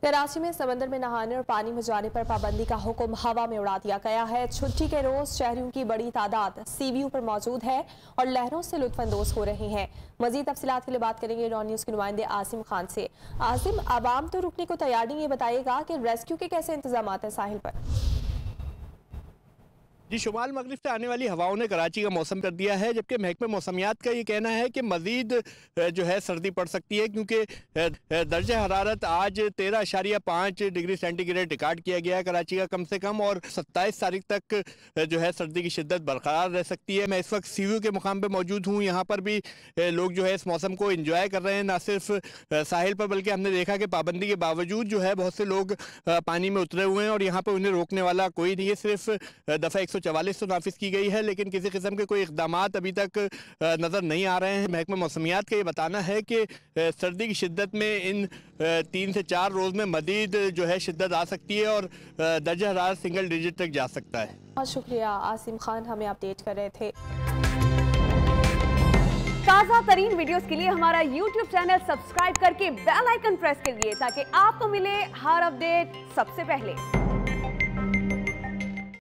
कराची में समंदर में नहाने और पानी में जाने पर पाबंदी का हुक्म हवा में उड़ा दिया गया है। छुट्टी के रोज शहरियों की बड़ी तादाद सीवीयू पर मौजूद है और लहरों से लुत्फानंदोज हो रहे हैं। मजीद तफसीलात के लिए बात करेंगे डॉन न्यूज के नुमाइंदे आसिम खान से। आसिम, आवाम तो रुकने को तैयार नहीं, ये बताइएगा कि रेस्क्यू के कैसे इंतजाम हैं साहिल पर? जी, शुमाल मगरिब से आने वाली हवाओं ने कराची का मौसम कर दिया है, जबकि महकमे मौसमियात का ये कहना है कि मजीद जो है सर्दी पड़ सकती है, क्योंकि दर्जा हरारत आज 13.5 डिग्री सेंटीग्रेड रिकॉर्ड किया गया है कराची का कम से कम, और 27 तारीख तक जो है सर्दी की शिद्दत बरकरार रह सकती है। मैं इस वक्त सीवीयू के मुकाम पर मौजूद हूँ। यहाँ पर भी लोग जो है इस मौसम को इंजॉय कर रहे हैं, ना सिर्फ साहिल पर बल्कि हमने देखा कि पाबंदी के बावजूद जो है बहुत से लोग पानी में उतरे हुए हैं और यहाँ पर उन्हें रोकने वाला कोई नहीं है। सिर्फ दफ़ा 144 तो नाफिज की गई है, लेकिन किसी किस्म के कोई इकदाम अभी तक नज़र नहीं आ रहे हैं। महकमा मौसमियात का ये बताना है कि सर्दी की शिद्दत में इन 3 से 4 रोज़ में मज़ीद जो है शिद्दत आ सकती है और दर्जा हरारत सिंगल डिजिट तक जा सकता है। बहुत शुक्रिया आसिम खान, हमें अपडेट कर रहे थे। ताज़ा तरीन वीडियोस के लिए हमारा YouTube चैनल सब्सक्राइब करके बेल आइकन प्रेस करिए ताकि आपको मिले हर अपडेट सबसे पहले।